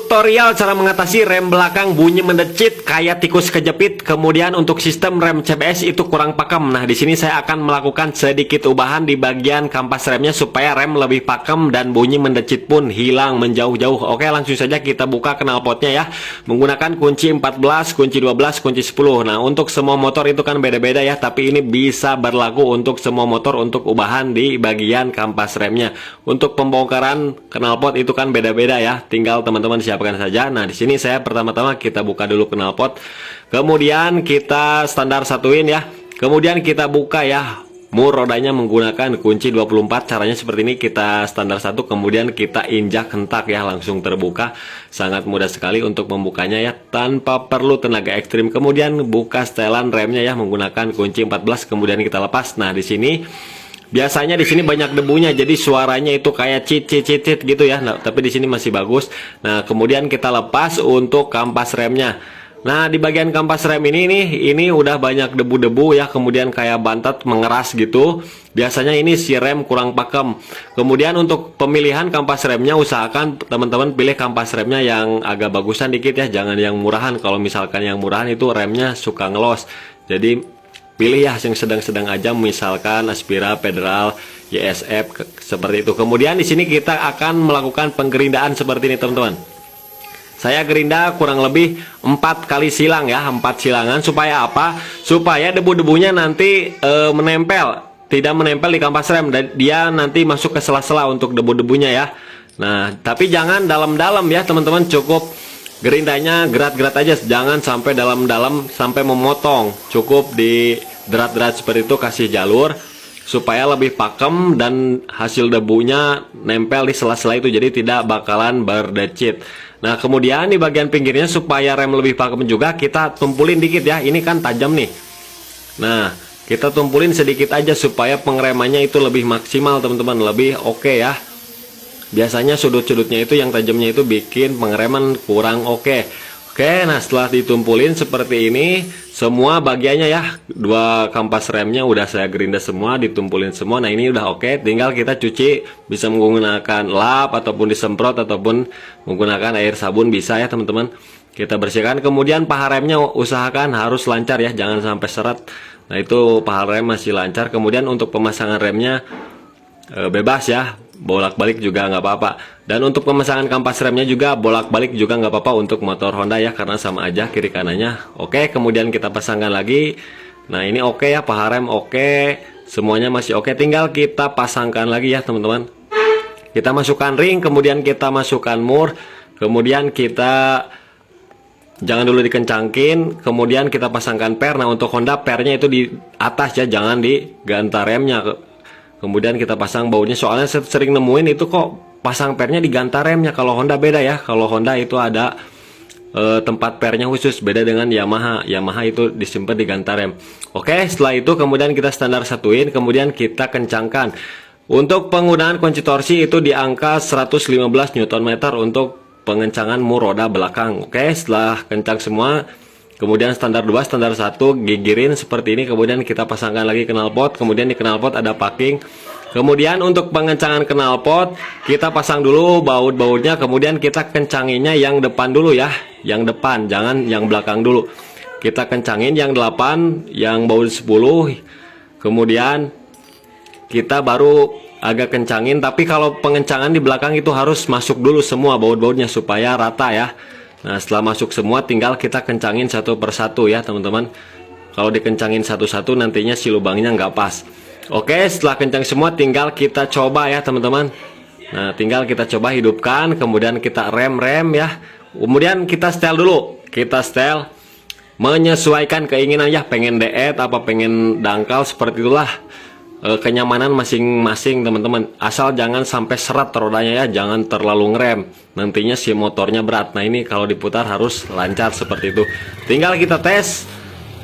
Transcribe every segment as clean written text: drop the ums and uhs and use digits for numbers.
Tutorial cara mengatasi rem belakang bunyi mendecit kayak tikus kejepit. Kemudian untuk sistem rem CBS itu kurang pakem. Nah, di sini saya akan melakukan sedikit ubahan di bagian kampas remnya supaya rem lebih pakem dan bunyi mendecit pun hilang menjauh-jauh. Oke, langsung saja kita buka knalpotnya ya. Menggunakan kunci 14, kunci 12, kunci 10. Nah, untuk semua motor itu kan beda-beda ya, tapi ini bisa berlaku untuk semua motor untuk ubahan di bagian kampas remnya. Untuk pembongkaran knalpot itu kan beda-beda ya. Tinggal teman-teman siapkan saja. Nah, di sini saya pertama-tama kita buka dulu knalpot. Kemudian kita standar satuin ya. Kemudian kita buka ya mur rodanya menggunakan kunci 24. Caranya seperti ini, kita standar satu, kemudian kita injak hentak ya, langsung terbuka. Sangat mudah sekali untuk membukanya ya, tanpa perlu tenaga ekstrim. Kemudian buka setelan remnya ya menggunakan kunci 14, kemudian kita lepas. Nah, di sini biasanya di sini banyak debunya, jadi suaranya itu kayak cicit gitu ya. Nah, tapi di sini masih bagus. Nah, kemudian kita lepas untuk kampas remnya. Nah, di bagian kampas rem ini nih, ini udah banyak debu-debu ya, kemudian kayak bantat mengeras gitu. Biasanya ini si rem kurang pakem. Kemudian untuk pemilihan kampas remnya, usahakan teman-teman pilih kampas remnya yang agak bagusan dikit ya, jangan yang murahan. Kalau misalkan yang murahan itu remnya suka ngelos. Jadi pilih ya yang sedang-sedang aja, misalkan Aspira, Federal, YSF seperti itu. Kemudian di sini kita akan melakukan penggerindaan seperti ini teman-teman. Saya gerinda kurang lebih 4 kali silang ya, 4 silangan. Supaya apa? Supaya debu-debunya nanti menempel, tidak menempel di kampas rem, dan dia nanti masuk ke sela-sela untuk debu-debunya ya. Nah, tapi jangan dalam-dalam ya teman-teman, cukup gerindanya gerat-gerat aja, jangan sampai dalam-dalam sampai memotong. Cukup di derat-derat seperti itu, kasih jalur supaya lebih pakem dan hasil debunya nempel di sela-sela itu, jadi tidak bakalan berdecit. Nah, kemudian di bagian pinggirnya supaya rem lebih pakem juga, kita tumpulin dikit ya. Ini kan tajam nih. Nah, kita tumpulin sedikit aja supaya pengeremannya itu lebih maksimal teman-teman, lebih oke ya. Biasanya sudut-sudutnya itu yang tajamnya itu bikin pengereman kurang oke. Oke, nah setelah ditumpulin seperti ini, semua bagiannya ya, 2 kampas remnya udah saya gerinda semua, ditumpulin semua. Nah, ini udah oke, tinggal kita cuci, bisa menggunakan lap ataupun disemprot ataupun menggunakan air sabun bisa ya teman-teman. Kita bersihkan, kemudian paha remnya usahakan harus lancar ya, jangan sampai seret. Nah, itu paha rem masih lancar. Kemudian untuk pemasangan remnya bebas ya, bolak-balik juga nggak apa-apa. Dan untuk pemasangan kampas remnya juga bolak-balik juga nggak apa-apa untuk motor Honda ya, karena sama aja kiri kanannya. Oke, kemudian kita pasangkan lagi. Nah, ini oke ya, paha rem oke, semuanya masih oke. Tinggal kita pasangkan lagi ya teman-teman. Kita masukkan ring, kemudian kita masukkan mur, kemudian kita jangan dulu dikencangkin, kemudian kita pasangkan per. Nah, untuk Honda pernya itu di atas ya, jangan di gantar remnya. Kemudian kita pasang bautnya, soalnya saya sering nemuin itu kok pasang pernya di gantar remnya. Kalau Honda beda ya, kalau Honda itu ada tempat pernya khusus, beda dengan Yamaha. Yamaha itu disimpan di gantar rem. Oke, setelah itu kemudian kita standar satuin, kemudian kita kencangkan. Untuk penggunaan kunci torsi itu di angka 115 Nm untuk pengencangan mur roda belakang. Oke, setelah kencang semua, kemudian standar 2, standar 1 gigirin seperti ini. Kemudian kita pasangkan lagi knalpot. Kemudian di knalpot ada packing. Kemudian untuk pengencangan knalpot, kita pasang dulu baut-bautnya. Kemudian kita kencanginnya yang depan dulu ya, yang depan, jangan yang belakang dulu. Kita kencangin yang 8, yang baut 10. Kemudian kita baru agak kencangin. Tapi kalau pengencangan di belakang itu harus masuk dulu semua baut-bautnya supaya rata ya. Nah, setelah masuk semua, tinggal kita kencangin satu persatu ya teman-teman. Kalau dikencangin satu-satu nantinya si lubangnya nggak pas. Oke, setelah kencang semua, tinggal kita coba ya teman-teman. Nah, tinggal kita coba hidupkan, kemudian kita rem ya. Kemudian kita setel dulu. Kita setel menyesuaikan keinginan ya, pengen deet apa pengen dangkal, seperti itulah. Kenyamanan masing-masing teman-teman, asal jangan sampai seret rodanya ya, jangan terlalu ngerem, nantinya si motornya berat. Nah, ini kalau diputar harus lancar seperti itu. Tinggal kita tes,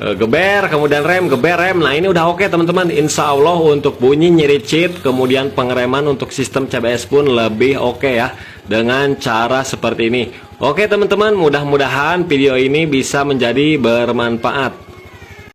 geber, kemudian rem, geber, rem. Nah, ini udah oke teman-teman. Insya Allah untuk bunyi nyericit, kemudian pengereman untuk sistem CBS pun lebih oke ya, dengan cara seperti ini. Oke teman-teman, mudah-mudahan video ini bisa menjadi bermanfaat.